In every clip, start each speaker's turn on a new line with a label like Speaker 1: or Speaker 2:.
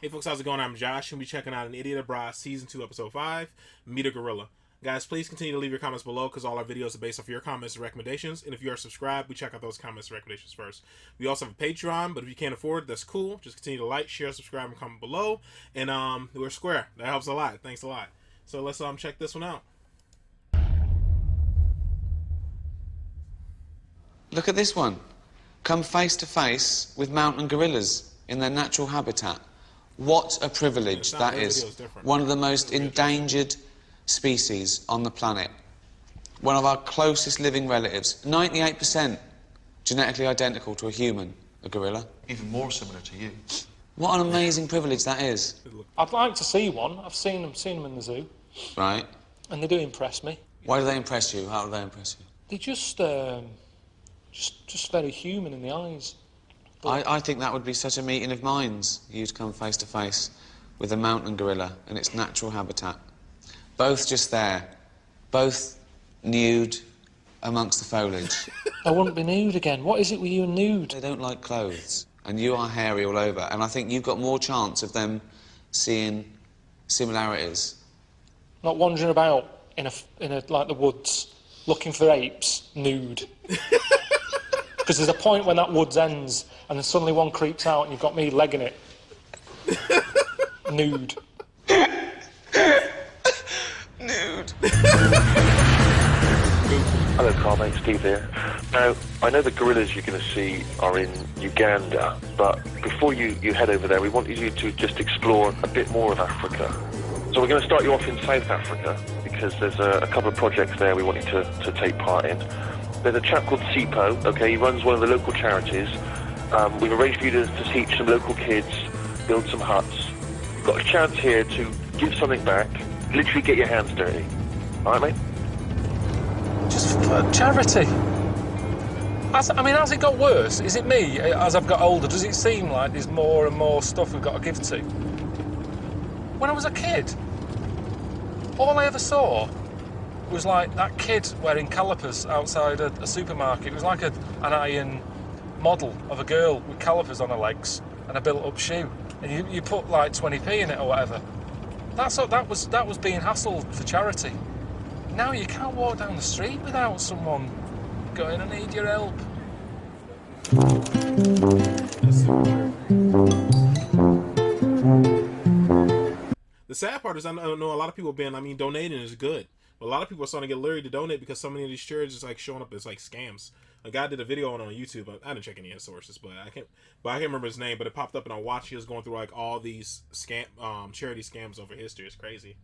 Speaker 1: Hey folks, how's it going? I'm Josh, and we'll be checking out An Idiot Abroad Season 2, Episode 5, Meet a Gorilla. Guys, please continue to leave your comments below because all our videos are based off your comments and recommendations, and if you are subscribed, we check out those comments and recommendations first. We also have a Patreon, but if you can't afford it, that's cool. Just continue to like, share, subscribe, and comment below, and we're square. That helps a lot. Thanks a lot. So let's check this one out.
Speaker 2: Look at this one. Come face to face with mountain gorillas in their natural habitat. What a privilege that is. One of the most endangered species on the planet. One of our closest living relatives. 98% genetically identical to a human, a gorilla.
Speaker 3: Even more similar to you.
Speaker 2: What an amazing privilege that is.
Speaker 4: I'd like to see one. I've seen them in the zoo.
Speaker 2: Right.
Speaker 4: And they do impress me.
Speaker 2: Why do they impress you? How do they impress you?
Speaker 4: They're just very human in the eyes.
Speaker 2: I think that would be such a meeting of minds, you to come face to face with a mountain gorilla in its natural habitat. Both just there, both nude amongst the foliage.
Speaker 4: I wouldn't be nude again. What is it with you and nude?
Speaker 2: They don't like clothes, and you are hairy all over, and I think you've got more chance of them seeing similarities.
Speaker 4: Not wandering about in like the woods, looking for apes, nude. Because there's a point when that woods ends, and then suddenly one creeps out, and you've got me legging it. Nude.
Speaker 2: Nude.
Speaker 5: Hello, Carl, Steve here. Now, I know the gorillas you're going to see are in Uganda, but before you head over there, we wanted you to just explore a bit more of Africa. So we're going to start you off in South Africa, because there's a couple of projects there we want you to take part in. There's a chap called Hippo, okay, he runs one of the local charities. We've arranged for you to teach some local kids, build some huts. You've got a chance here to give something back, literally get your hands dirty. All right, mate?
Speaker 4: Just for charity. Has it got worse? Is it me, as I've got older? Does it seem like there's more and more stuff we've got to give to? When I was a kid, all I ever saw was like that kid wearing calipers outside a supermarket. It was like an iron model of a girl with calipers on her legs and a built-up shoe. And you put like 20p in it or whatever. That was being hassled for charity. Now you can't walk down the street without someone going, I need your help.
Speaker 1: The sad part is I know a lot of people donating is good. But a lot of people are starting to get leery to donate because so many of these charities is like showing up as like scams. A guy did a video on YouTube. I didn't check any of his sources, but I can't remember his name. But it popped up and I watched. He was going through like all these charity scams over history. It's crazy.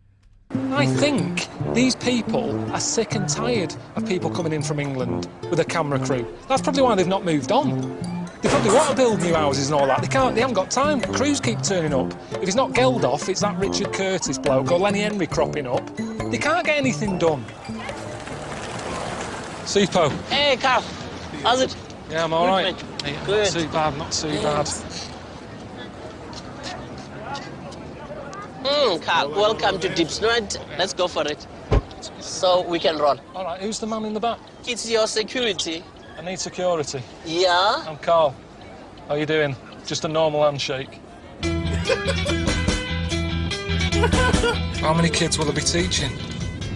Speaker 4: I think these people are sick and tired of people coming in from England with a camera crew. That's probably why they've not moved on. They probably want to build new houses and all that. They haven't got time. Crews keep turning up. If it's not Geldof, it's that Richard Curtis bloke or Lenny Henry cropping up. They can't get anything done. Supo.
Speaker 6: Hey, Carl. How's it?
Speaker 4: Yeah, I'm all right.
Speaker 6: Good.
Speaker 4: Not too bad, not too bad.
Speaker 6: Carl, welcome to Deep Snood. Let's go for it. So we can run.
Speaker 4: All right, who's the man in the back?
Speaker 6: It's your security.
Speaker 4: I need security.
Speaker 6: Yeah?
Speaker 4: I'm Carl. How you doing? Just a normal handshake. How many kids will I be teaching?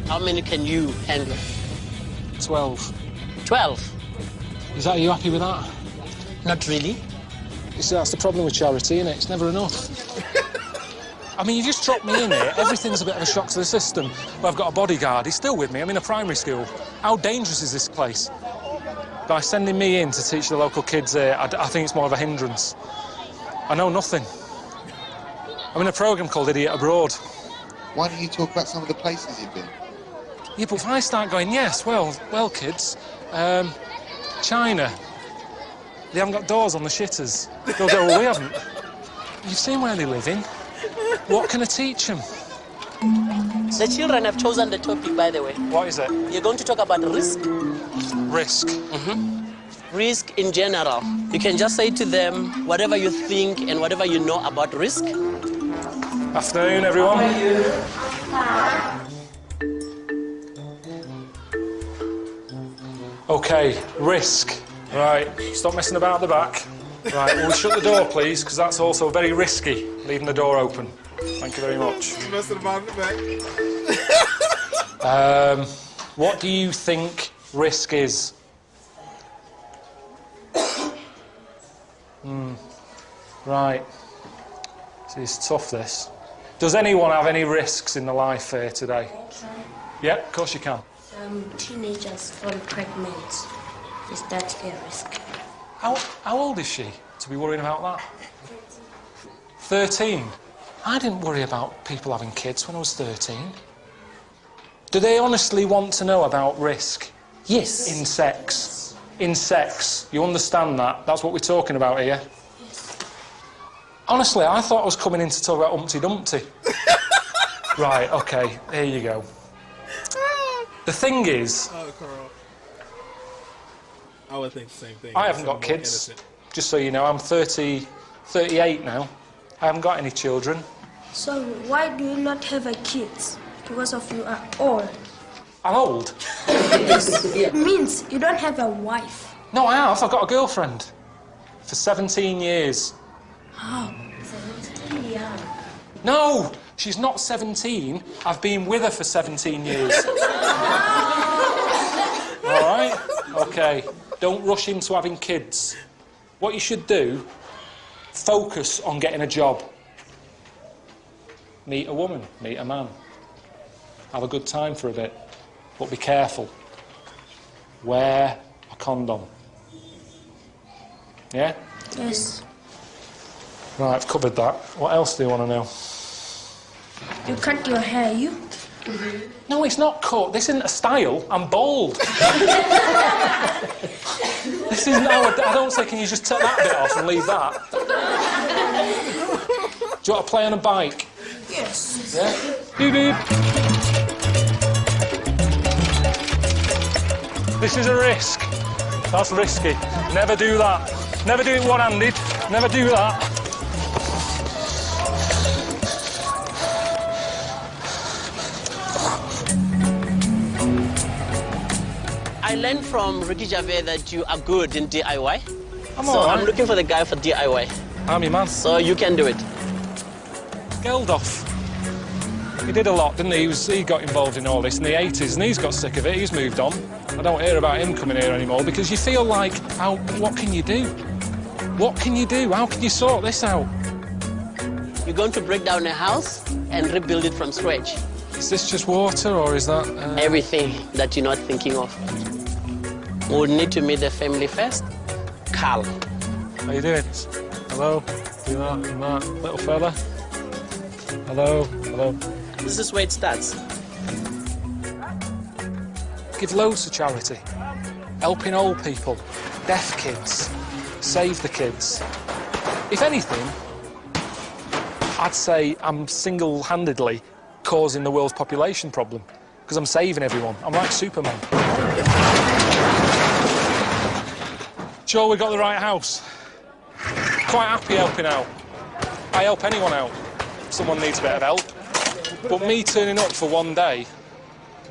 Speaker 6: How many can you handle?
Speaker 4: 12.
Speaker 6: 12?
Speaker 4: Are you happy with that?
Speaker 6: Not really.
Speaker 4: You see, that's the problem with charity, isn't it? It's never enough. I mean, you just drop me in here, everything's a bit of a shock to the system. But I've got a bodyguard, he's still with me, I'm in a primary school. How dangerous is this place? By sending me in to teach the local kids here, I think it's more of a hindrance. I know nothing. I'm in a programme called Idiot Abroad.
Speaker 3: Why don't you talk about some of the places you've been?
Speaker 4: Yeah, but if I start going, yes, well, kids, China, they haven't got doors on the shitters. They'll go, well, we haven't. You've seen where they live in. What can I teach them?
Speaker 6: The children have chosen the topic, by the way.
Speaker 4: What is it?
Speaker 6: You're going to talk about risk.
Speaker 4: Risk.
Speaker 6: Risk in general. You can just say to them whatever you think and whatever you know about risk.
Speaker 4: Afternoon, everyone. Okay, risk. Right, stop messing about at the back. Right, will we shut the door, please, because that's also very risky. Leaving the door open. Thank you very much.
Speaker 1: You messing about in the back.
Speaker 4: What do you think risk is? Right. This is tough, this. Does anyone have any risks in the life here today? Yeah, of course you can.
Speaker 7: Teenagers fall pregnant. Is that a risk?
Speaker 4: How old is she to be worrying about that? 13. I didn't worry about people having kids when I was 13. Do they honestly want to know about risk?
Speaker 6: Yes.
Speaker 4: In sex. In sex. You understand that? That's what we're talking about here.
Speaker 7: Yes.
Speaker 4: Honestly, I thought I was coming in to talk about Humpty Dumpty. Right, OK, here you go. The thing is...
Speaker 1: Oh, Carl. I would think the same thing.
Speaker 4: I haven't got kids. Innocent. Just so you know, I'm 38 now. I haven't got any children.
Speaker 7: So why do you not have a kid? Because of you are old.
Speaker 4: I'm old?
Speaker 7: It means you don't have a wife.
Speaker 4: No, I have. I've got a girlfriend. For 17 years.
Speaker 7: Oh, 17 years.
Speaker 4: No, she's not 17. I've been with her for 17 years. All right? OK. Don't rush into having kids. What you should do, focus on getting a job. Meet a woman, meet a man. Have a good time for a bit. But be careful. Wear a condom. Yeah?
Speaker 7: Yes.
Speaker 4: Right, I've covered that. What else do you want to know?
Speaker 7: You cut your hair, you?
Speaker 4: No, it's not cut. This isn't a style. I'm bald. This isn't how I don't say, can you just take that bit off and leave that? Do you want to play on a bike?
Speaker 7: Yes.
Speaker 4: Yeah? Beep, beep. This is a risk. That's risky. Never do that. Never do it one-handed. Never do that.
Speaker 6: I learned from Ricky Gervais that you are good in DIY.
Speaker 4: I'm all right.
Speaker 6: I'm looking for the guy for DIY.
Speaker 4: I'm your man.
Speaker 6: So you can do it.
Speaker 4: Geldof. He did a lot, didn't he? He got involved in all this in the 80s, and he's got sick of it. He's moved on. I don't hear about him coming here anymore because you feel like, what can you do? What can you do? How can you sort this out?
Speaker 6: You're going to break down a house and rebuild it from scratch.
Speaker 4: Is this just water, or is that...
Speaker 6: Everything that you're not thinking of. We'll need to meet the family first. Carl.
Speaker 4: How you doing? Hello? You that, little fella? Hello? Hello?
Speaker 6: This is where it starts.
Speaker 4: Give loads to charity. Helping old people, deaf kids, save the kids. If anything, I'd say I'm single-handedly causing the world's population problem because I'm saving everyone. I'm like Superman. Sure we got the right house. Quite happy helping out. I help anyone out. Someone needs a bit of help. But me turning up for one day,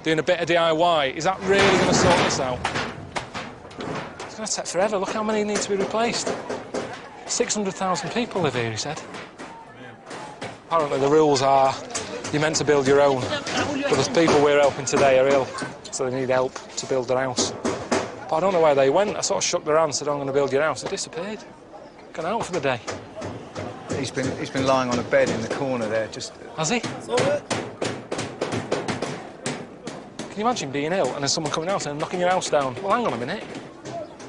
Speaker 4: doing a bit of DIY, is that really going to sort this out? It's going to take forever. Look how many need to be replaced. 600,000 people live here, he said. Apparently the rules are you're meant to build your own. But the people we're helping today are ill, so they need help to build their house. But I don't know where they went. I sort of shook their hand and said, I'm going to build your house. They disappeared. Gone out for the day.
Speaker 8: He's been lying on a bed in the corner there, just...
Speaker 4: Has he? Can you imagine being ill and then someone coming out and knocking your house down? Well, hang on a minute.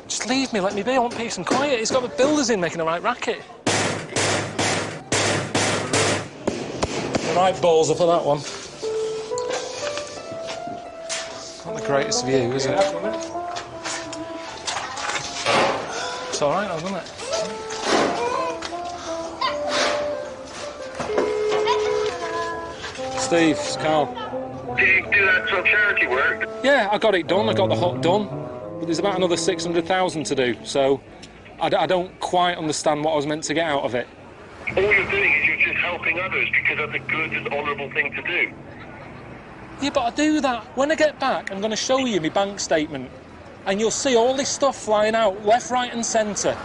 Speaker 4: Just leave me, let me be. I want peace and quiet. He's got the builders in making a right racket. The right balls up on that one. Not the greatest view, is it? It's all right, though, isn't it? Steve, it's Carl.
Speaker 5: Did you do that sort of charity work?
Speaker 4: Yeah, I got it done. I got the hut done. But there's about another 600,000 to do, so I don't quite understand what I was meant to get out of it.
Speaker 5: All you're doing is you're just helping others because that's a good and honourable thing to do.
Speaker 4: Yeah, but I do that. When I get back, I'm going to show you my bank statement. And you'll see all this stuff flying out, left, right and centre.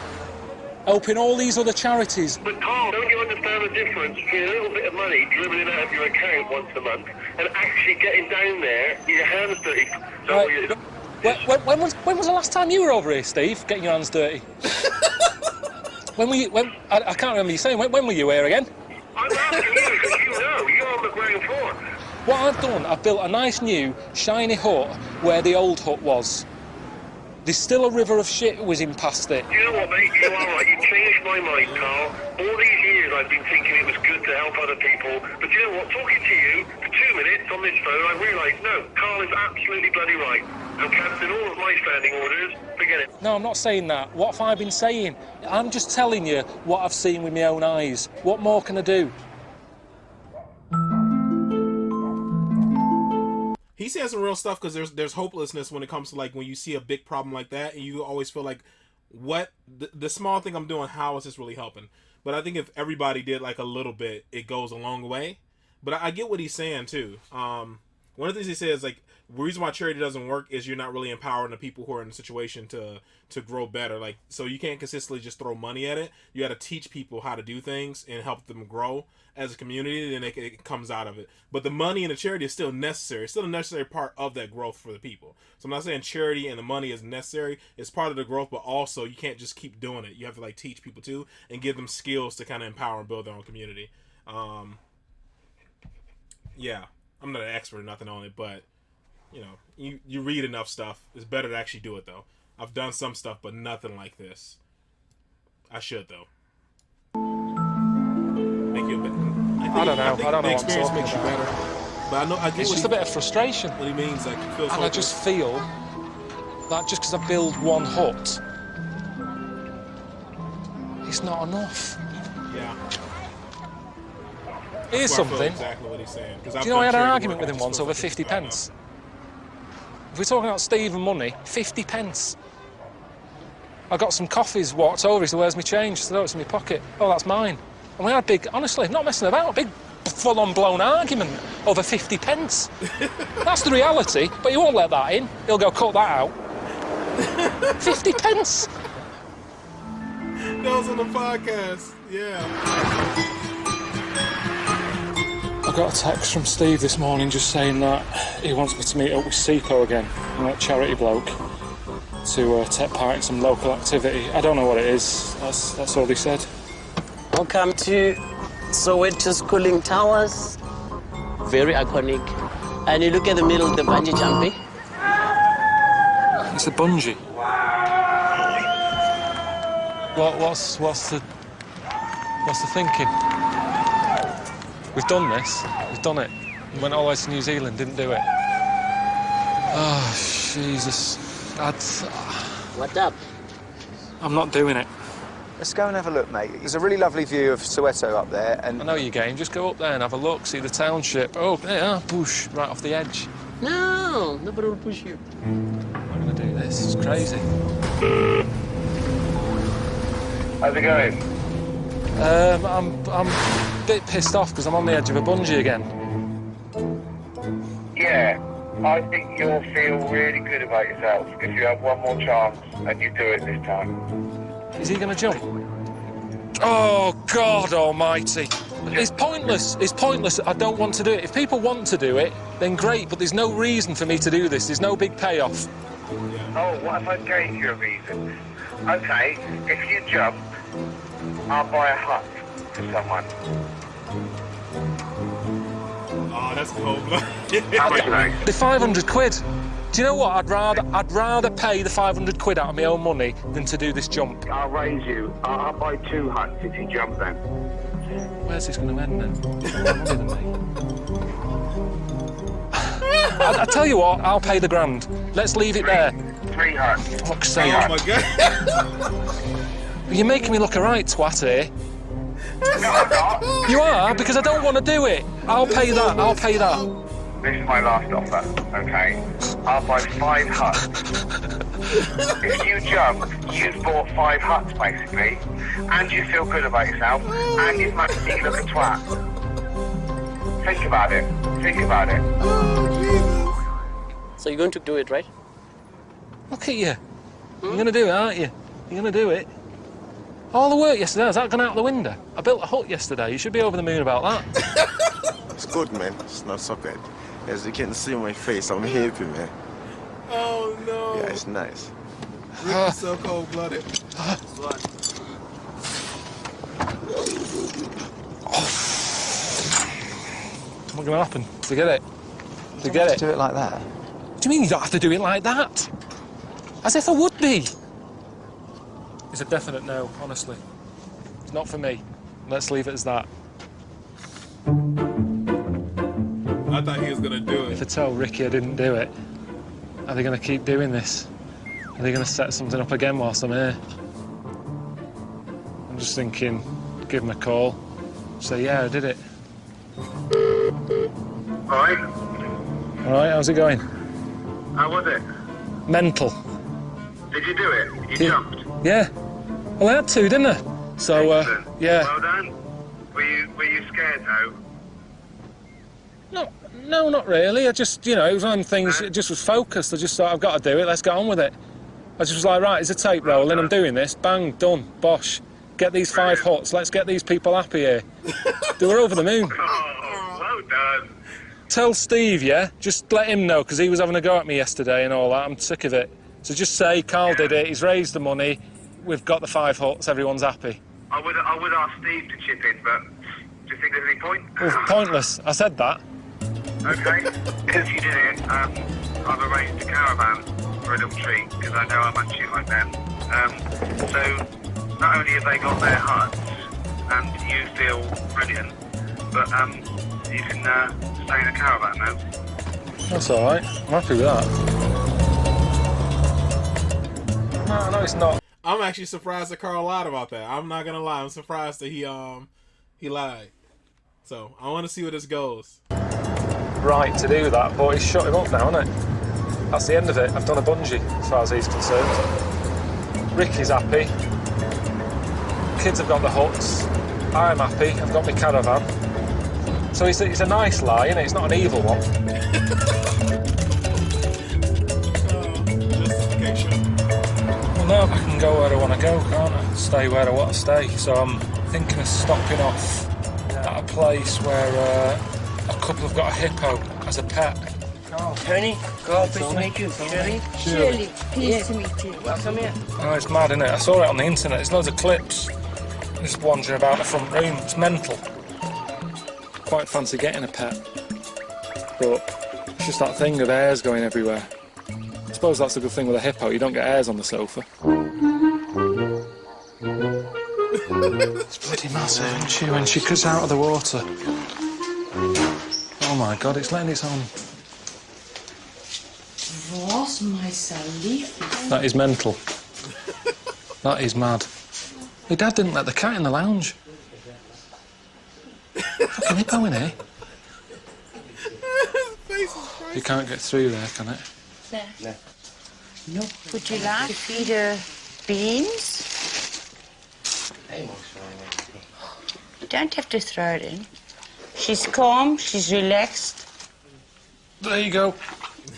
Speaker 4: helping all these other charities.
Speaker 5: But Carl, don't you understand the difference between a little bit of money dribbling out of your account once a month and actually getting down there, your hands dirty?
Speaker 4: When was the last time you were over here, Steve, getting your hands dirty? When were you? I can't remember you saying. When were you here again?
Speaker 5: I'm asking you because you know you're on the ground floor.
Speaker 4: What I've done, I've built a nice new shiny hut where the old hut was. There's still a river of shit whizzing past it.
Speaker 5: You know what, mate? You are right. You changed my mind, Carl. All these years I've been thinking it was good to help other people. But you know what? Talking to you for 2 minutes on this phone, I realised, no, Carl is absolutely bloody right. I'm cancelling all of my standing orders. Forget it.
Speaker 4: No, I'm not saying that. What have I been saying? I'm just telling you what I've seen with my own eyes. What more can I do?
Speaker 1: He's saying some real stuff because there's hopelessness when it comes to like when you see a big problem like that and you always feel like, what the small thing I'm doing, how is this really helping? But I think if everybody did like a little bit, it goes a long way. But I get what he's saying too. One of the things he says, like, the reason why charity doesn't work is you're not really empowering the people who are in the situation to grow better. Like, so you can't consistently just throw money at it. You got to teach people how to do things and help them grow as a community, and it comes out of it. But the money and the charity is still necessary. It's still a necessary part of that growth for the people. So I'm not saying charity and the money is necessary. It's part of the growth, but also you can't just keep doing it. You have to like teach people too and give them skills to kind of empower and build their own community. Yeah, I'm not an expert or nothing on it, but you know, you read enough stuff. It's better to actually do it though. I've done some stuff, but nothing like this. I should though. Make you a better.
Speaker 4: I don't know. I don't know.
Speaker 1: The experience
Speaker 4: what I'm
Speaker 1: makes you
Speaker 4: about.
Speaker 1: better. But I know I get
Speaker 4: it's just a bit of frustration.
Speaker 1: What he means, like, he feels
Speaker 4: and I just feel that just because I build one hut, it's not enough.
Speaker 1: Yeah.
Speaker 4: Here's something.
Speaker 1: Exactly what he's saying.
Speaker 4: Do you know I had an argument with him once over 50 pence? If we're talking about Steve and money, 50 pence. I got some coffees walked over, he said, where's my change? I said, oh, it's in my pocket. Oh, that's mine. And we had a big, honestly, not messing about, a big full-on blown argument over 50 pence. That's the reality, but he won't let that in. He'll go, cut that out. 50 pence.
Speaker 1: That was on the podcast, yeah.
Speaker 4: I got a text from Steve this morning just saying that he wants me to meet up with Sipo again, that charity bloke, to take part in some local activity. I don't know what it is, that's all he said.
Speaker 6: Welcome to Soweto's cooling towers. Very iconic. And you look at the middle of the bungee jumping.
Speaker 4: It's a bungee. What's the thinking? We've done this. We've done it. We went all the way to New Zealand, didn't do it. Oh, Jesus.
Speaker 6: What up?
Speaker 4: I'm not doing it.
Speaker 8: Let's go and have a look, mate. There's a really lovely view of Soweto up there, and...
Speaker 4: I know your game. Just go up there and have a look, see the township. Oh, yeah, push, right off the edge.
Speaker 6: No, nobody will push you.
Speaker 4: I'm going to do this. It's crazy.
Speaker 5: How's it going?
Speaker 4: I'm a bit pissed off because I'm on the edge of a bungee again.
Speaker 5: Yeah, I think you'll feel really good about yourself if you have one more chance and you do it this time.
Speaker 4: Is he going to jump? Oh, God almighty. It's pointless. It's pointless. I don't want to do it. If people want to do it, then great, but there's no reason for me to do this. There's no big payoff.
Speaker 5: Oh, what if I gave you a reason? Okay, if you jump, I'll buy a hut for someone.
Speaker 1: Oh, that's cool.
Speaker 5: How much, mate?
Speaker 4: The 500 quid. Do you know what? I'd rather pay the 500 quid out of my own money than to do this jump.
Speaker 5: I'll raise you. I'll buy 2 huts if you jump then.
Speaker 4: Where's this going to end then? I tell you what, I'll pay the grand. Let's leave it there.
Speaker 5: 3 huts.
Speaker 4: Fuck's sake.
Speaker 1: Oh my God.
Speaker 4: You're making me look a right twat here.
Speaker 5: No, I'm not.
Speaker 4: You are, because I don't want to do it. I'll pay that, I'll pay that.
Speaker 5: This is my last offer, okay? I'll buy 5 huts. If you jump, you've bought 5 huts, basically, and you feel good about yourself, and you've made me look a twat. Think about it. Think about it.
Speaker 6: So you're going to do it, right?
Speaker 4: Look at you. You're going to do it, aren't you? You're going to do it. All the work yesterday, has that gone out the window? I built a hut yesterday. You should be over the moon about that.
Speaker 9: It's good, man. It's not so bad. As you can see on my face, I'm happy, man.
Speaker 1: Oh, no.
Speaker 9: Yeah, it's nice.
Speaker 1: Ricky's so cold-blooded.
Speaker 4: What's going to happen? Forget it. Forget it.
Speaker 8: Do it like that.
Speaker 4: What do you mean you don't have to do it like that? As if I would be. It's a definite no, honestly. It's not for me. Let's leave it as that.
Speaker 1: I thought he was going to do
Speaker 4: If I
Speaker 1: it.
Speaker 4: tell Ricky I didn't do it, are they going to keep doing this? Are they going to set something up again whilst I'm here? I'm just thinking, give him a call. Say, yeah, I did it.
Speaker 10: Alright,
Speaker 4: All right, how's it going?
Speaker 10: how was it?
Speaker 4: Mental.
Speaker 10: Did you do it? You
Speaker 4: Yeah.
Speaker 10: jumped?
Speaker 4: Yeah. Well, I had to, didn't I? So,
Speaker 10: Excellent.
Speaker 4: yeah.
Speaker 10: Well done. Were you scared though?
Speaker 4: No, not really. I just, it was one of things, it just was focused. I just thought, I've got to do it, let's get on with it. I just was like, right, it's a tape rolling, I'm doing this, bang, done, bosh. Get these 5 huts, let's get these people happy here. They were over the moon.
Speaker 10: Oh, well done.
Speaker 4: Tell Steve, yeah? Just let him know, because he was having a go at me yesterday and all that. I'm sick of it. So just say, Carl did it, he's raised the money, we've got the 5 huts, everyone's happy.
Speaker 10: I would ask Steve to chip in, but do you think there's any point?
Speaker 4: Well, pointless, I said that.
Speaker 10: Okay. If you did it, I've arranged a caravan for a little treat, because I know how much you like them. So, not only have they got their huts, and you feel brilliant, but you can stay in a caravan now.
Speaker 4: That's all right, I'm happy with that. No, it's not.
Speaker 1: I'm actually surprised that Carl lied about that. I'm not going to lie. I'm surprised that he lied. So, I want to see where this goes.
Speaker 4: Right to do that, but he's shut him up now, isn't it? That's the end of it. I've done a bungee, as far as he's concerned. Ricky's happy. Kids have got the huts. I'm happy. I've got my caravan. So it's a nice lie, isn't it? It's not an evil one.
Speaker 1: Justification.
Speaker 4: Well, now I can go where I want to go, can't I? Stay where I want to stay. So I'm thinking of stopping off at a place where a couple have got a hippo as a pet.
Speaker 6: Tony, pleased to meet you. Shirley?
Speaker 7: Shirley, pleased to meet you.
Speaker 6: Welcome here.
Speaker 4: Oh, it's mad, isn't it? I saw it on the internet. There's loads of clips. Just wandering about the front room. It's mental. Quite fancy getting a pet. But it's just that thing of hairs going everywhere. I suppose that's a good thing with a hippo. You don't get hairs on the sofa. It's bloody massive, isn't she, when she cuts out of the water? Oh my God, it's letting its own.
Speaker 7: Was my so leafy.
Speaker 4: That is mental. That is mad. My dad didn't let the cat in the lounge. Fucking hippo in here. You can't get through there, can it?
Speaker 7: No. No. Would you like to feed her beans? You don't have to throw it in. She's calm, she's relaxed.
Speaker 4: There you go.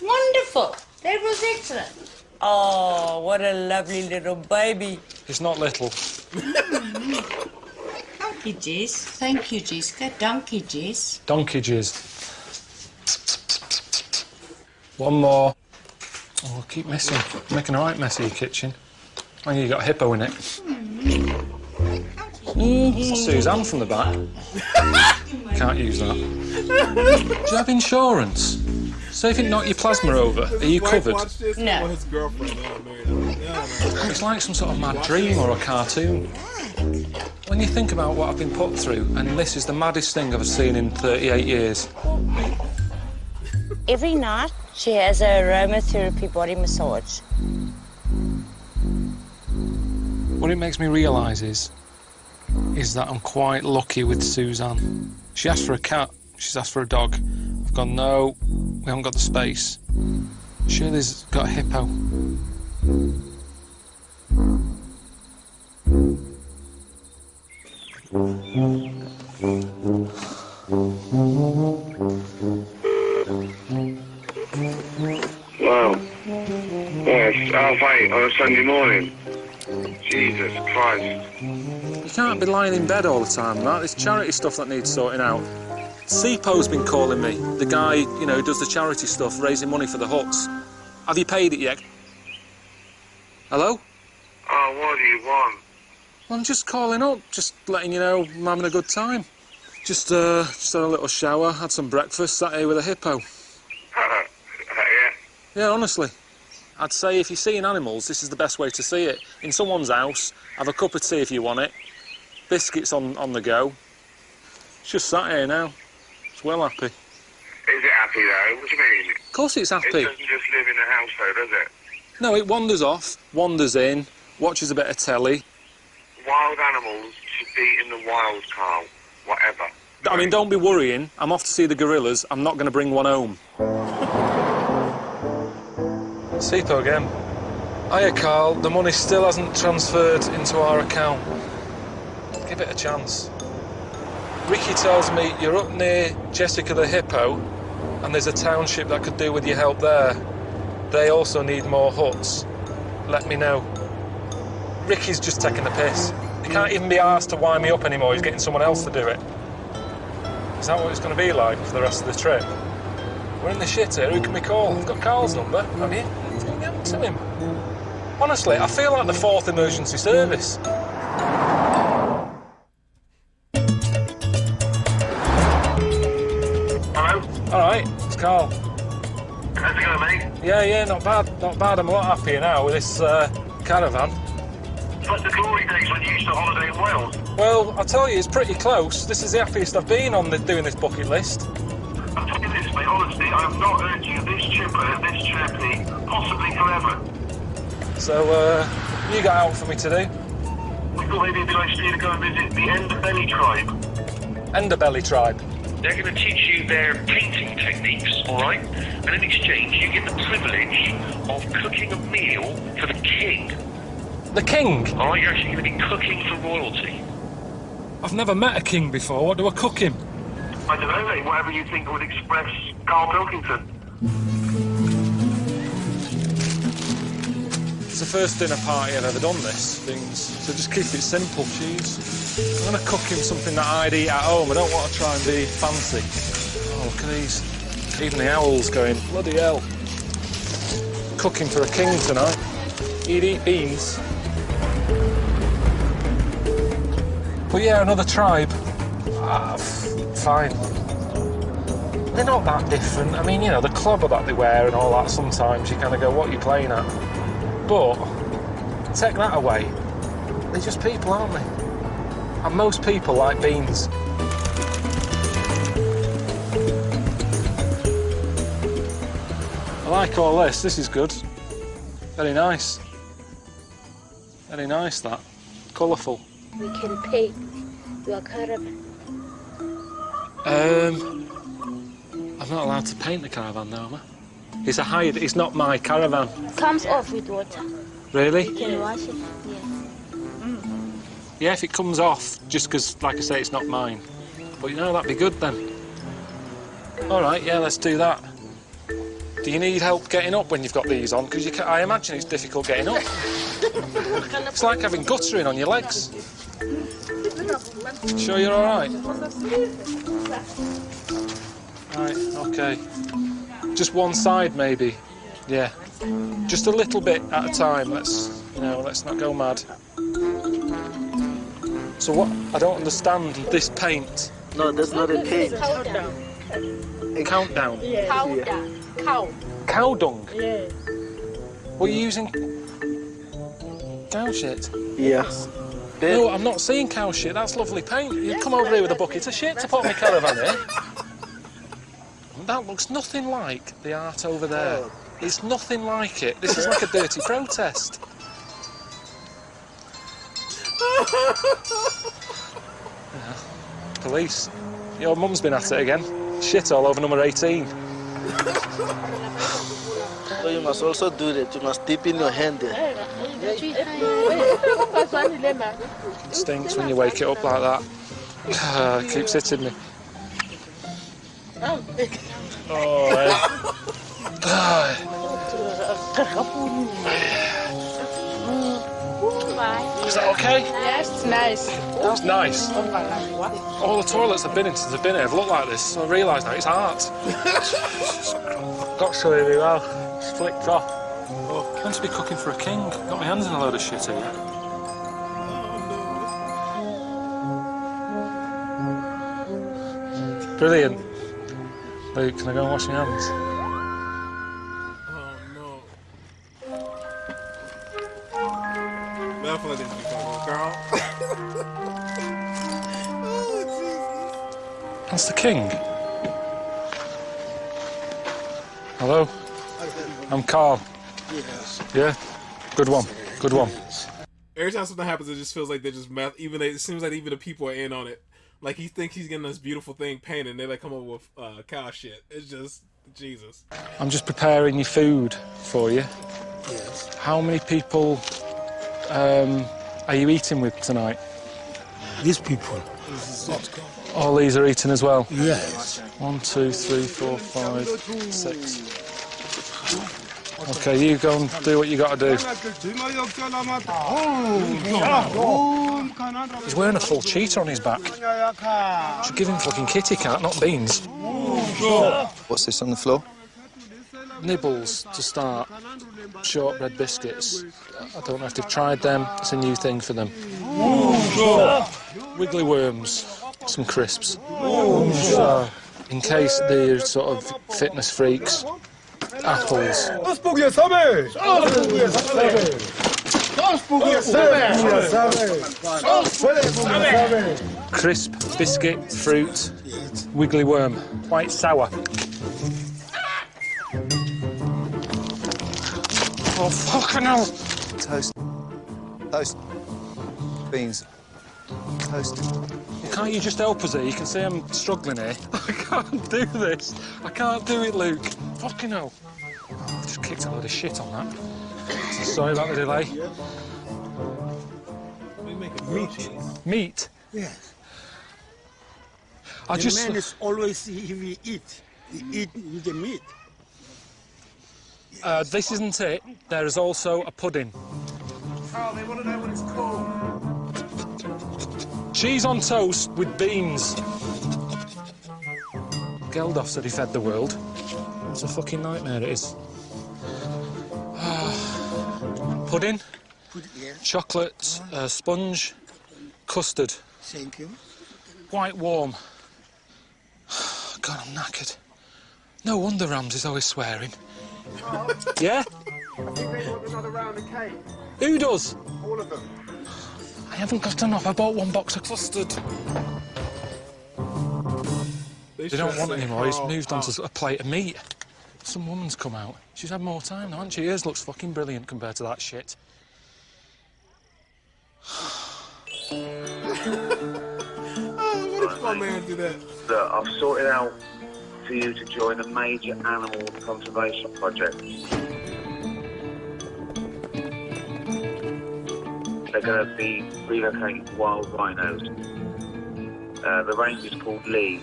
Speaker 7: Wonderful. That was excellent.
Speaker 6: Oh, what a lovely little baby.
Speaker 4: It's not little.
Speaker 7: Donkey Jess. Thank you, Jessica. Donkey Jess.
Speaker 4: Donkey jizz. One more. Oh, I keep missing. You're making a right mess of your kitchen. Oh, you got a hippo in it. Suzanne from the back. Can't use that. Do you have insurance? So if it knocked your plasma over, are you covered?
Speaker 7: No.
Speaker 1: His girlfriend.
Speaker 4: It's like some sort of mad dream or a cartoon. When you think about what I've been put through, and this is the maddest thing I've seen in 38 years.
Speaker 7: Every night she has an aromatherapy body massage.
Speaker 4: What it makes me realise is that I'm quite lucky with Suzanne. She asked for a cat, she's asked for a dog. I've gone, no, we haven't got the space. Shirley's got a hippo.
Speaker 10: Wow. Yeah, it's 8:30 on a Sunday morning. Jesus Christ.
Speaker 4: You can't be lying in bed all the time, right? There's charity stuff that needs sorting out. Sipo's been calling me, the guy, you know, who does the charity stuff, raising money for the huts. Have you paid it yet? Hello?
Speaker 10: Oh, what do you want?
Speaker 4: Well, I'm just calling up, just letting you know I'm having a good time. Just had a little shower, had some breakfast, sat here with a hippo.
Speaker 10: Yeah.
Speaker 4: Yeah, honestly. I'd say if you're seeing animals, this is the best way to see it. In someone's house, have a cup of tea if you want it, biscuits on the go. It's just sat here now. It's well happy.
Speaker 10: Is it happy though? What do you mean?
Speaker 4: Of course it's happy.
Speaker 10: It doesn't just live in a house though, does it?
Speaker 4: No, it wanders off, wanders in, watches a bit of telly.
Speaker 10: Wild animals should be in the wild, Carl. Whatever.
Speaker 4: I mean, don't be worrying. I'm off to see the gorillas. I'm not going to bring one home. Sipo again. Hiya, Carl. The money still hasn't transferred into our account. Give it a chance. Ricky tells me you're up near Jessica the hippo, and there's a township that could do with your help there. They also need more huts. Let me know. Ricky's just taking the piss. He can't even be asked to wind me up anymore. He's getting someone else to do it. Is that what it's going to be like for the rest of the trip? We're in the shit here. Who can we call? I've got Carl's number. Have you? Anything happened to him? Honestly, I feel like the 4th emergency service.
Speaker 10: Hello?
Speaker 4: All right, it's Carl.
Speaker 10: How's it going, mate?
Speaker 4: Yeah, not bad. Not bad. I'm a lot happier now with this caravan.
Speaker 10: It's like the glory days when you used to holiday in Wales.
Speaker 4: Well, I'll tell you, it's pretty close. This is the happiest I've been on doing this bucket list.
Speaker 10: I'm telling you this, mate, honestly, I have not heard you this chipper, this chirpy, possibly forever.
Speaker 4: So, you got out for me to do?
Speaker 10: We thought maybe it'd be nice for you to go and visit the Underbelly tribe.
Speaker 4: Underbelly tribe.
Speaker 5: They're going to teach you their painting techniques, all right? And in exchange, you get the privilege of cooking a meal for the king.
Speaker 4: The king?
Speaker 5: All right, you're actually going to be cooking for royalty.
Speaker 4: I've never met a king before. What do I cook him?
Speaker 10: I don't know, mate, whatever you think would express Carl Pilkington.
Speaker 4: It's the first dinner party I've ever done this, things. So just keep it simple, cheese. I'm going to cook him something that I'd eat at home. I don't want to try and be fancy. Oh, look at these. Even the owl's going, bloody hell. Cooking for a king tonight. He'd eat beans. But yeah, another tribe. Fine. They're not that different. I mean, you know, the clobber that they wear and all that, sometimes you kind of go, what are you playing at? But, take that away, they're just people, aren't they? And most people like beans. I like all this. This is good. Very nice. Very nice, that. Colourful.
Speaker 11: We can paint your caravan.
Speaker 4: I'm not allowed to paint the caravan, though, am I? It's a hired. It's not my caravan.
Speaker 11: Comes off with water.
Speaker 4: Really?
Speaker 11: You can wash it, yes.
Speaker 4: Yeah, if it comes off, just because, like I say, it's not mine. But, you know, that'd be good, then. All right, yeah, let's do that. Do you need help getting up when you've got these on? Because I imagine it's difficult getting up. It's like having guttering on your legs. Sure you're all right? Right, OK. Just one side, maybe. Yeah. Just a little bit at a time. Let's not go mad. So what? I don't understand this paint.
Speaker 6: No, that's not a paint.
Speaker 11: Countdown.
Speaker 4: A countdown?
Speaker 11: Yeah. Countdown. Cow.
Speaker 4: Cow dung?
Speaker 11: Yeah.
Speaker 4: What are you using? Cow shit?
Speaker 6: Yeah.
Speaker 4: No, I'm not seeing cow shit. That's lovely paint. You come over here with a bucket of shit to put on my caravan here. That looks nothing like the art over there. It's nothing like it. This is like a dirty protest. Yeah. Police. Your mum's been at it again. Shit all over number 18.
Speaker 6: So you must also do that. You must dip in your hand there.
Speaker 4: It stinks when you wake it up like that. It keeps hitting me. Oh, Is that okay?
Speaker 7: Yes, it's nice.
Speaker 4: That was nice. All the toilets I've been in since I've been here have looked like this, so I realise now it's art. Got so really well. It's flicked off. I'm meant to be cooking for a king. Got my hands in a load of shit here. Brilliant. Luke, can I go and wash my hands?
Speaker 1: Oh no. Man, I feel like this is fucking girl. Oh, Jesus.
Speaker 4: That's the king. Hello? I'm Carl.
Speaker 12: Yes.
Speaker 4: Yeah? Good one. Good one.
Speaker 1: Every time something happens, it just feels like they just it seems like even the people are in on it. Like he thinks he's getting this beautiful thing painted, and they like come up with cow shit. It's just Jesus.
Speaker 4: I'm just preparing your food for you.
Speaker 12: Yes.
Speaker 4: How many people are you eating with tonight?
Speaker 12: These people.
Speaker 4: All these are eating as well?
Speaker 12: Yes.
Speaker 4: 1, 2, 3, 4, 5, 6. Okay, you go and do what you got to do. He's wearing a full cheetah on his back. Should give him fucking kitty cat, not beans.
Speaker 8: What's this on the floor?
Speaker 4: Nibbles to start. Shortbread biscuits. I don't know if they've tried them. It's a new thing for them. Wiggly worms. Some crisps. In case they're sort of fitness freaks. Apples. Crisp, biscuit, fruit, wiggly worm, quite sour. Oh, fucking hell!
Speaker 8: Toast. Toast. Beans. Toast.
Speaker 4: Can't you just help us here? You can see I'm struggling here. I can't do this. I can't do it, Luke. Fucking hell. I just kicked a load of shit on that. Sorry about the delay.
Speaker 1: We make a meat.
Speaker 4: Meat?
Speaker 12: Yes.
Speaker 4: I
Speaker 12: The
Speaker 4: just...
Speaker 12: man is always, if he eat with the meat.
Speaker 4: this isn't it. There is also a pudding.
Speaker 10: Oh, they want to know what it's called.
Speaker 4: Cheese on toast with beans. Geldof said he fed the world. It's a fucking nightmare it is. Pudding, chocolate, sponge, custard.
Speaker 12: Thank you.
Speaker 4: Quite warm. God, I'm knackered. No wonder Rams is always swearing. Yeah?
Speaker 10: I think they want another round of cake.
Speaker 4: Who does?
Speaker 10: All of them.
Speaker 4: I haven't got enough. I bought 1 box of custard. They don't want any more. He's moved on to a plate of meat. Some woman's come out. She's had more time, hasn't she? Hers looks fucking brilliant compared to that shit.
Speaker 1: What if my man do that?
Speaker 10: Look, I've sorted out for you to join a major animal conservation project. They're going to be relocating wild rhinos. The ranger's called Lee,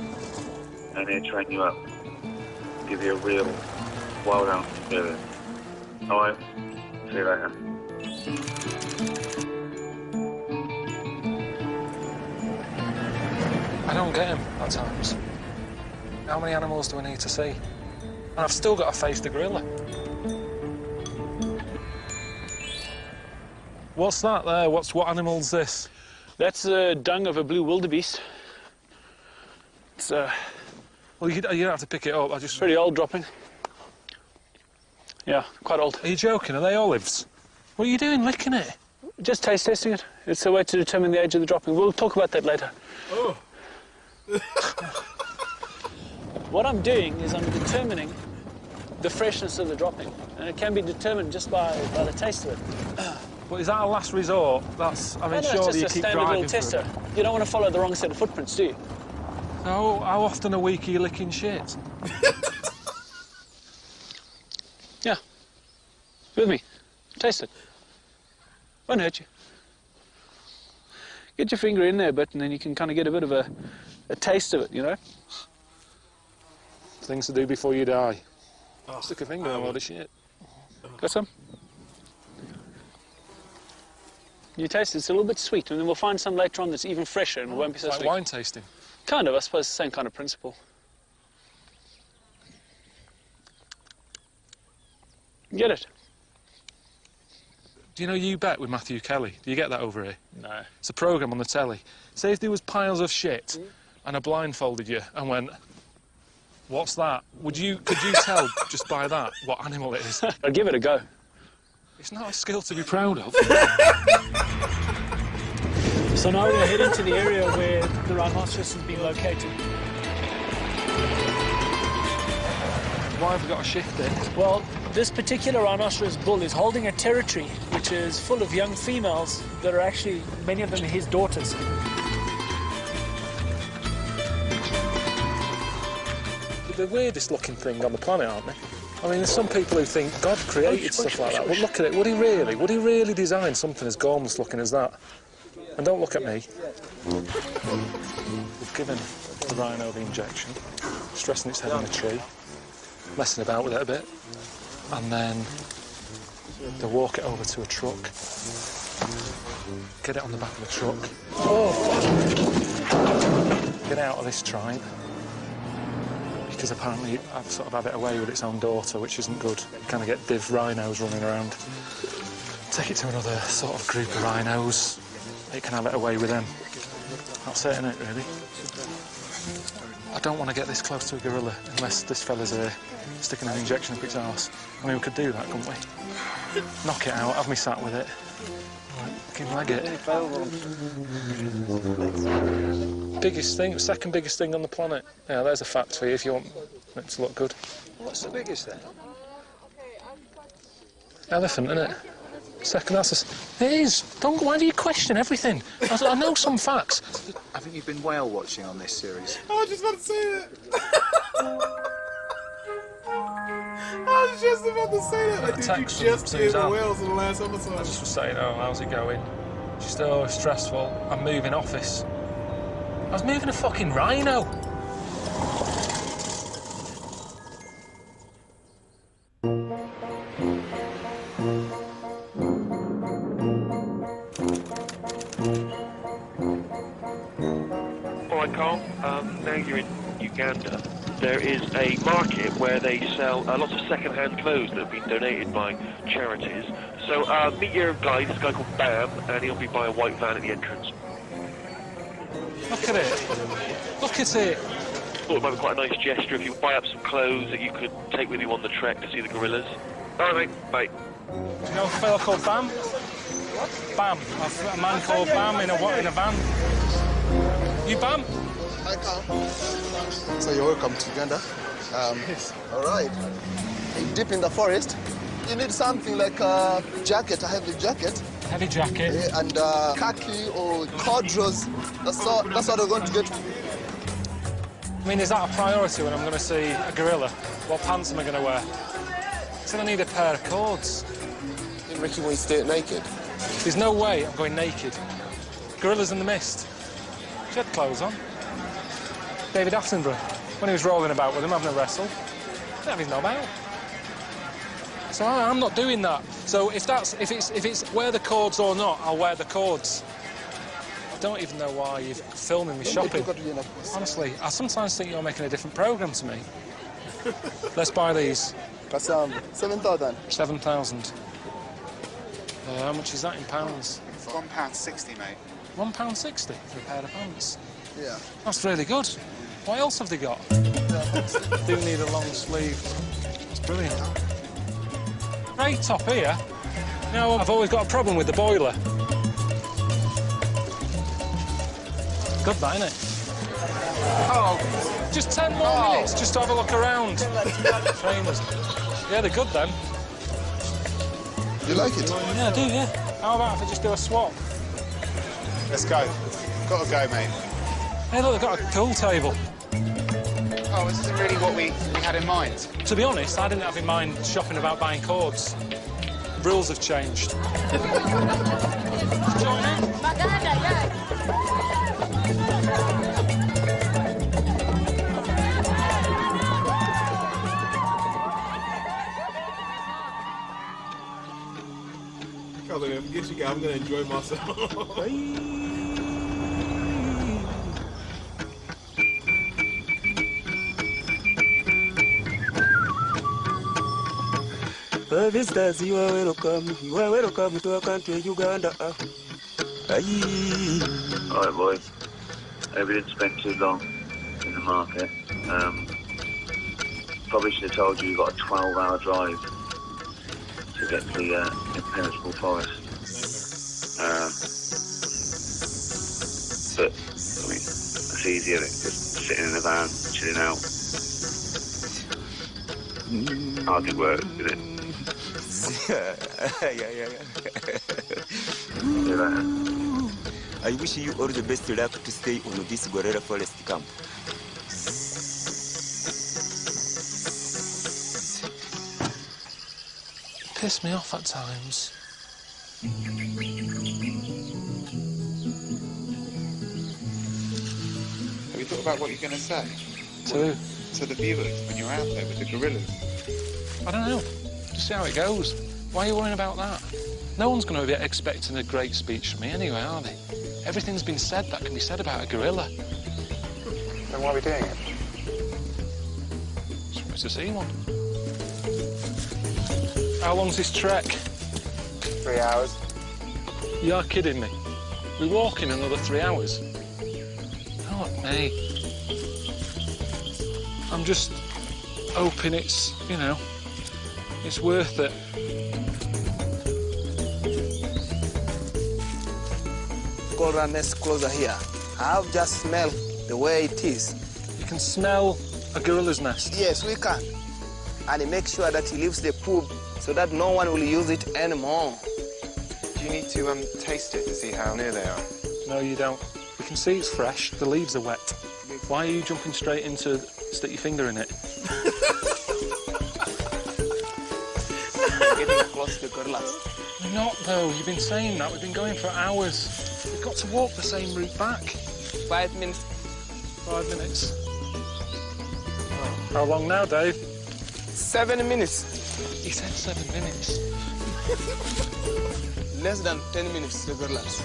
Speaker 10: and he'll train you up, give you a real wild animal experience. All right, see you later.
Speaker 4: I don't get him at times. How many animals do I need to see? And I've still got to face the gorilla. What's that there? What animal's this?
Speaker 13: That's the dung of a blue wildebeest. It's
Speaker 4: Well, you don't have to pick it up. I just...
Speaker 13: pretty old dropping. Yeah, quite old.
Speaker 4: Are you joking? Are they olives? What are you doing, licking it?
Speaker 13: Just taste testing it. It's a way to determine the age of the dropping. We'll talk about that later.
Speaker 1: Oh.
Speaker 13: What I'm doing is I'm determining the freshness of the dropping, and it can be determined just by the taste of it.
Speaker 4: Well, is that a last resort? That's... I mean,
Speaker 13: no,
Speaker 4: surely
Speaker 13: it's
Speaker 4: you
Speaker 13: just a
Speaker 4: keep
Speaker 13: standard little
Speaker 4: driving
Speaker 13: tester.
Speaker 4: for it.
Speaker 13: You don't want to follow the wrong set of footprints, do you?
Speaker 4: How often a week are you licking shit?
Speaker 13: Yeah. With me. Taste it. Won't hurt you. Get your finger in there a bit, and then you can kind of get a bit of a taste of it, you know?
Speaker 4: Things to do before you die.
Speaker 1: Oh,
Speaker 4: stick a finger in a load of shit.
Speaker 13: Got some? You taste it, it's a little bit sweet, and then we'll find some later on that's even fresher and it won't be so
Speaker 4: Like
Speaker 13: sweet.
Speaker 4: wine tasting?
Speaker 13: Kind of, I suppose, the same kind of principle. Get it?
Speaker 4: Do you know You Bet with Matthew Kelly? Do you get that over here?
Speaker 13: No.
Speaker 4: It's a programme on the telly. Say if there was piles of shit and I blindfolded you and went, what's that? Could you tell just by that what animal it is?
Speaker 13: I'll give it a go.
Speaker 4: It's not a skill to be proud of.
Speaker 13: So now we're going to head into the area where the rhinoceros has been located.
Speaker 4: Why have we got to shift it?
Speaker 13: Well, this particular rhinoceros bull is holding a territory which is full of young females that are actually, many of them, his daughters.
Speaker 4: They're the weirdest looking thing on the planet, aren't they? I mean, there's some people who think God created stuff like that. Well, look at it. Would he really design something as gormless looking as that? And don't look at me. We've given the rhino the injection, stressing its head on the tree, messing about with it a bit, and then they'll walk it over to a truck, get it on the back of the truck, get out of this tribe, because apparently I've sort of had it away with its own daughter, which isn't good. You kind of get div rhinos running around. Take it to another sort of group of rhinos, it can have it away with them. That's it, innit, really? I don't want to get this close to a gorilla unless this fella's sticking an injection up its arse. I mean, we could do that, couldn't we? Knock it out, have me sat with it. Fucking leg it. Biggest thing, second biggest thing on the planet. Yeah, there's a fact for you if you want it to look good.
Speaker 8: What's the biggest then?
Speaker 4: Elephant, isn't it? Second, it is. Why do you question everything? I know some facts.
Speaker 8: Haven't you been whale watching on this series?
Speaker 1: I was just about to say that. I was just about to say that. Like, did you just hear the whales in the last episode?
Speaker 4: I just was saying, oh, how's it going? She's still stressful. I'm moving office. I was moving a fucking rhino.
Speaker 5: Now you're in Uganda. There is a market where they sell lots of second-hand clothes that have been donated by charities. So meet your guy, this guy called Bam, and he'll be by a white van at the entrance.
Speaker 4: Look at it. Look at it.
Speaker 5: Thought it might be quite a nice gesture if you buy up some clothes that you could take with you on the trek to see the gorillas. All right, mate. Bye.
Speaker 4: Do you know a fellow called Bam? Bam. A man called Bam in a van. You Bam?
Speaker 14: I come. So you're welcome to Uganda. All right. Deep in the forest, you need something like a jacket, a heavy jacket.
Speaker 4: Heavy jacket.
Speaker 14: And khaki or corduroys. That's what we're going to get.
Speaker 4: I mean, is that a priority when I'm going to see a gorilla? What pants am I going to wear? So I need a pair of cords.
Speaker 14: Didn't Ricky want you to stay naked?
Speaker 4: There's no way I'm going naked. Gorillas in the mist. She had clothes on. David Attenborough, when he was rolling about with him, having a wrestle, didn't have his knob out. So I'm not doing that. So if it's wear the cords or not, I'll wear the cords. I don't even know why you're filming me shopping. Honestly, I sometimes think you're making a different programme to me. Let's buy these.
Speaker 14: That's 7,000.
Speaker 4: 7,000. How much is that in pounds?
Speaker 8: It's £1.60, mate.
Speaker 4: £1.60 for a pair of pants.
Speaker 14: Yeah.
Speaker 4: That's really good. What else have they got? Do need a long sleeve. That's brilliant. Great top here. Now, I've always got a problem with the boiler. Good, that, innit? Oh, just 10 more minutes just to have a look around. Trainers. Yeah, they're good then.
Speaker 14: You like it?
Speaker 4: Yeah, I do, yeah. How about if I just do a swap?
Speaker 8: Let's go. Gotta go, mate.
Speaker 4: Hey, look, they've got a pool table.
Speaker 8: Oh, this isn't really what we had in mind.
Speaker 4: To be honest, I didn't have in mind shopping about buying cords. Rules have changed. Join in.
Speaker 1: next week I'm gonna enjoy myself.
Speaker 15: Visitors, you are welcome. You are welcome to our country, Uganda.
Speaker 16: Alright, boys. Hope we didn't spend too long in the market. Probably should have told you got a 12-hour drive to get to the impenetrable forest. But, I mean, it's easier than just sitting in the van, chilling out. Hardly work, isn't it?
Speaker 15: Yeah. I wish you all the best luck to stay on this gorilla forest camp.
Speaker 4: Piss me off at times.
Speaker 3: Have you thought about what you're going to say?
Speaker 4: To?
Speaker 3: To the viewers when you're out there with the gorillas?
Speaker 4: I don't know. Just see how it goes. Why are you worrying about that? No one's going to be expecting a great speech from me anyway, are they? Everything's been said that can be said about a gorilla.
Speaker 3: Then why are we doing it?
Speaker 4: Just wanted to see one. How long's this trek?
Speaker 3: 3 hours.
Speaker 4: You are kidding me. We're walking another 3 hours. Oh, me. I'm just hoping it's, you know, it's worth it.
Speaker 14: Gorilla nest closer here. I've just smelled the way it is.
Speaker 4: You can smell a gorilla's nest?
Speaker 14: Yes, we can. And make sure that he leaves the poop so that no one will use it anymore.
Speaker 3: Do you need to taste it to see how near they are?
Speaker 4: No, you don't. We can see it's fresh. The leaves are wet. Why are you jumping straight into stick your finger in it?
Speaker 14: Getting close to the gorillas.
Speaker 4: We're not, though. You've been saying that. We've been going for hours. We've got to walk the same route back.
Speaker 14: 5 minutes.
Speaker 4: 5 minutes. How long now, Dave?
Speaker 14: 7 minutes.
Speaker 4: He said 7 minutes.
Speaker 14: Less than 10 minutes to the gorillas.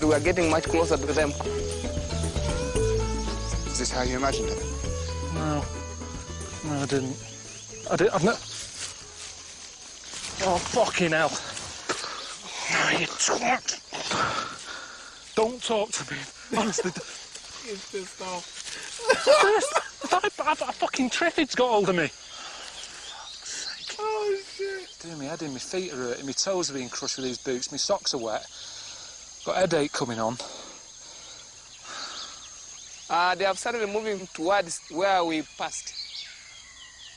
Speaker 14: We are getting much closer to them.
Speaker 3: Is this how you imagined it?
Speaker 4: No. No, I didn't. I've not... Oh, fucking hell. Oh, you twat. Don't talk to me. Honestly.
Speaker 1: He's pissed off.
Speaker 4: A fucking triffid's got hold of me.
Speaker 1: Oh, shit.
Speaker 4: Doing my head in, my feet are hurting, my toes are being crushed with these boots, my socks are wet. Got a headache coming on.
Speaker 14: They have started moving towards where we passed.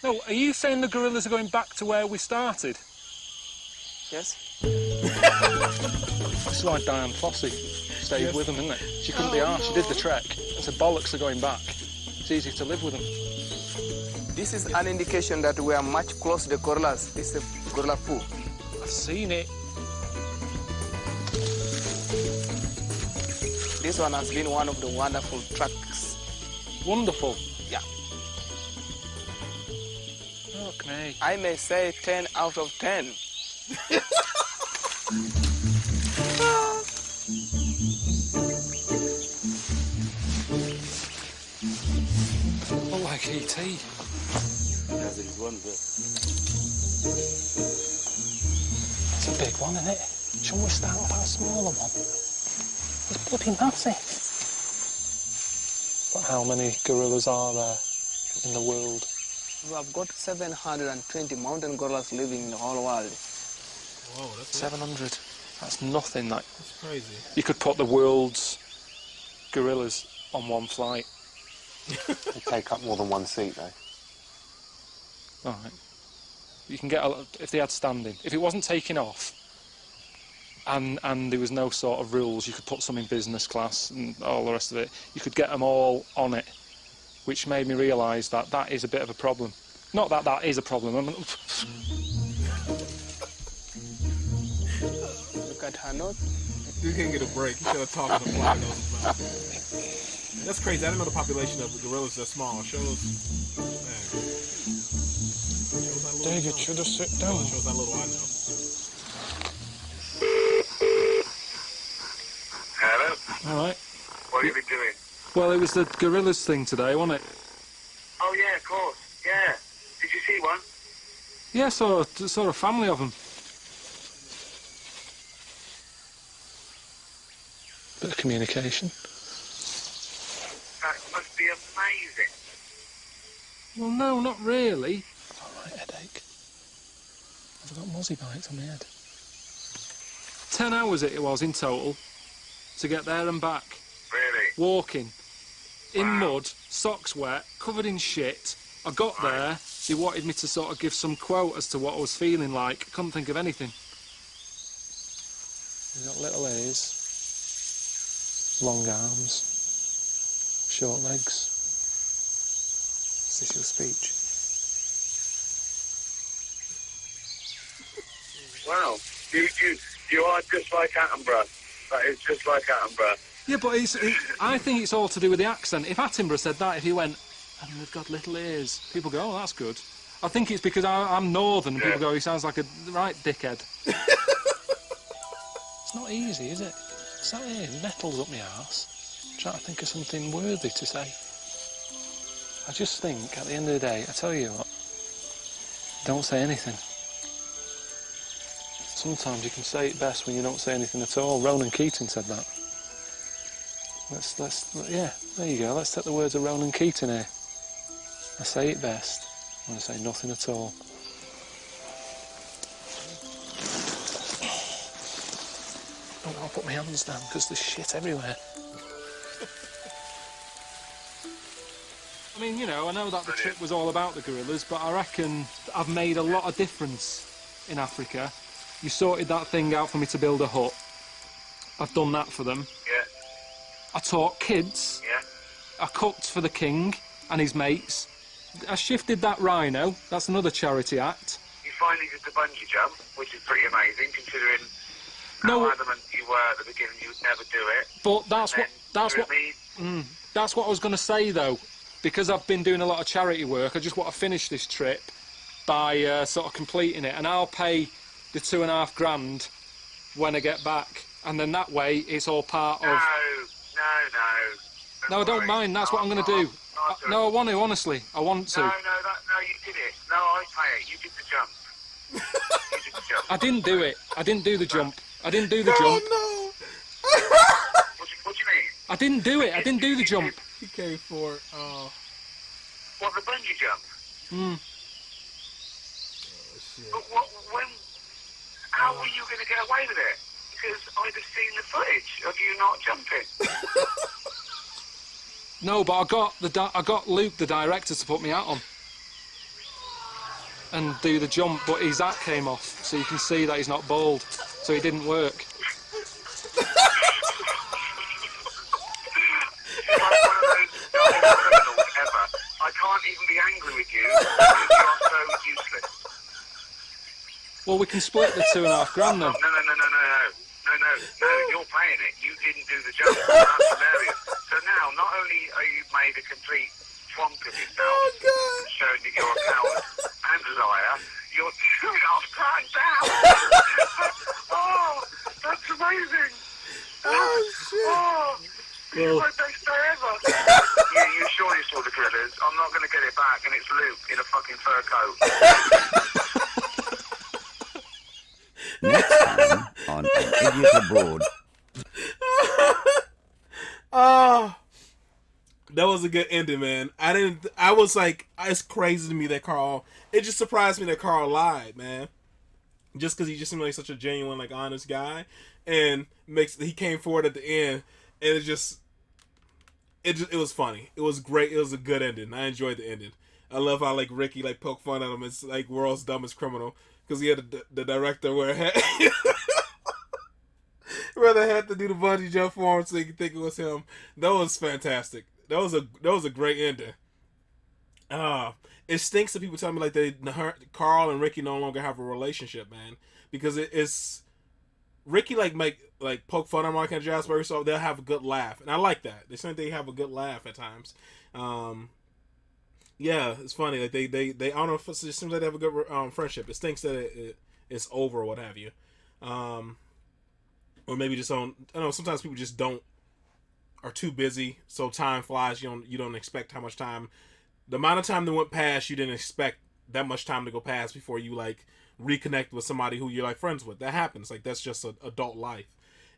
Speaker 4: No, are you saying the gorillas are going back to where we started?
Speaker 14: Yes.
Speaker 4: This is why Diane Fossey stayed with them, isn't it? She couldn't be arsed, she did the trek. And said, bollocks are going back. It's easy to live with them.
Speaker 14: This is an indication that we are much close to the gorillas. This is a gorilla poo.
Speaker 4: I've seen it.
Speaker 14: This one has been one of the wonderful tracks.
Speaker 4: Wonderful?
Speaker 14: Yeah.
Speaker 4: Fuck me.
Speaker 14: I may say 10 out of 10.
Speaker 4: Look like E.T.
Speaker 15: There is one there.
Speaker 4: It's a big one, isn't it? Shouldn't we start with our smaller one? It's bloody massive. But how many gorillas are there in the world?
Speaker 14: We have got 720 mountain gorillas living in the whole world.
Speaker 1: Whoa, that's
Speaker 4: 700. That's nothing.
Speaker 1: That's crazy.
Speaker 4: You could put the world's gorillas on one flight.
Speaker 17: They take up more than one seat, though.
Speaker 4: All right. You can get if they had standing. If it wasn't taking off, and there was no sort of rules, you could put some in business class and all the rest of it. You could get them all on it, which made me realise that that is a bit of a problem. Not that that is a problem.
Speaker 14: Look at her nose.
Speaker 1: Dude can't get a break. He should have talked to the fly nose his mouth. That's crazy. I didn't know the population of the gorillas that small. Shows, man.
Speaker 4: David, should have sit down.
Speaker 1: Shows how little I know.
Speaker 4: All right.
Speaker 10: What have you been doing?
Speaker 4: Well, it was the gorillas thing today, wasn't it?
Speaker 10: Oh, yeah, of course. Yeah. Did you see one?
Speaker 4: Yeah, saw a family of them. Bit of communication.
Speaker 10: That must be amazing.
Speaker 4: Well, no, not really. I've got a right headache. I've got mozzie bites on my head. 10 hours it was in total to get there and back.
Speaker 10: Really?
Speaker 4: Walking. In mud, socks wet, covered in shit. I got there, they wanted me to sort of give some quote as to what I was feeling like. I couldn't think of anything. They've got little ears, long arms, short legs. Is this your speech?
Speaker 10: Wow. You are just like Attenborough. That is just like Attenborough.
Speaker 4: Yeah, but I think it's all to do with the accent. If Attenborough said that, if he went, and they've got little ears, people go, oh, that's good. I think it's because I'm northern and people go, he sounds like a right dickhead. It's not easy, is it? Sat here, nettles up my arse, trying to think of something worthy to say. I just think, at the end of the day, I tell you what, don't say anything. Sometimes you can say it best when you don't say anything at all. Ronan Keating said that. Yeah, there you go. Let's take the words of Ronan Keating here. I say it best when I say nothing at all. Oh, I'll put my hands down because there's shit everywhere. I mean, you know, I know that the trip was all about the gorillas, but I reckon I've made a lot of difference in Africa. You sorted that thing out for me to build a hut. I've done that for them.
Speaker 10: Yeah.
Speaker 4: I taught kids.
Speaker 10: Yeah.
Speaker 4: I cooked for the king and his mates. I shifted that rhino. That's another charity act.
Speaker 10: You finally did the bungee jump, which is pretty amazing considering how adamant you were at the beginning you would never do it.
Speaker 4: But that's what I was going to say though, because I've been doing a lot of charity work. I just want to finish this trip by sort of completing it, and I'll pay the $2,500 when I get back, and then that way it's all part of.
Speaker 10: No.
Speaker 4: No, I don't mind. That's what I'm going to do. No, I want to. Honestly, I want to.
Speaker 10: No, you did it. No, I pay it. You did the jump. You did the jump.
Speaker 4: I didn't do it. I didn't do the jump. I didn't do the jump.
Speaker 10: No. What do you mean?
Speaker 4: I didn't do it. I didn't do the jump.
Speaker 1: He came for it.
Speaker 10: What, the bungee jump?
Speaker 4: Hmm.
Speaker 10: But how were you going to get away with it? Because I'd have seen the footage of you not jumping.
Speaker 4: No, but I got Luke, the director, to put me out on and do the jump, but his hat came off, so you can see that he's not bald, so it didn't work.
Speaker 10: I can't even be angry with you because you are so useless.
Speaker 4: Well, we can split the $2,500 then.
Speaker 10: No, you're paying it. You didn't do the jump. That's hilarious. So now, not only are you made a complete twonk of yourself, showing that you're a coward and a liar, you're $2,500 down. Oh, that's amazing.
Speaker 1: Oh, shit.
Speaker 10: Oh, this is my best day ever. Yeah, you sure you saw the gorillas? I'm not going to get it back, and it's Luke in a fucking fur coat.
Speaker 18: Next time on An Idiot Abroad.
Speaker 1: That was a good ending, man. I was like, it's crazy to me that Carl, it just surprised me that Carl lied, man. Just because he just seemed like such a genuine, like, honest guy. And he came forward at the end, and it was funny. It was great. It was a good ending. I enjoyed the ending. I love how, like, Ricky, like, poked fun at him. It's like world's dumbest criminal. Because he had the director where they had to do the bungee jump for him so you could think it was him. That was fantastic. That was a great ending. It stinks that people tell me like Carl and Ricky no longer have a relationship, man. Because it's Ricky like poke fun at Mark and Jasper, so they'll have a good laugh, and I like that. They seem they have a good laugh at times. Yeah, it's funny. Like they I don't know if it seems like they have a good friendship. It stinks that it's over or what have you, or maybe just I don't know. Sometimes people just don't are too busy, so time flies. You don't expect how much time. The amount of time that went past, you didn't expect that much time to go past before you like reconnect with somebody who you're like friends with. That happens. Like that's just adult life.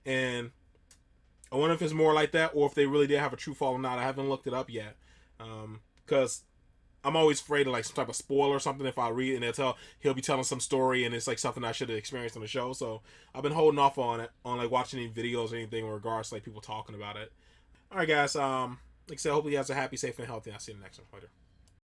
Speaker 1: And I wonder if it's more like that, or if they really did have a true falling out. I haven't looked it up yet, because I'm always afraid of like some type of spoiler or something if I read and he'll be telling some story and it's like something I should have experienced on the show. So I've been holding off on it, on like watching any videos or anything in regards to like people talking about it. All right, guys. Like I said, hopefully you guys are happy, safe, and healthy. I'll see you in the next one. Later.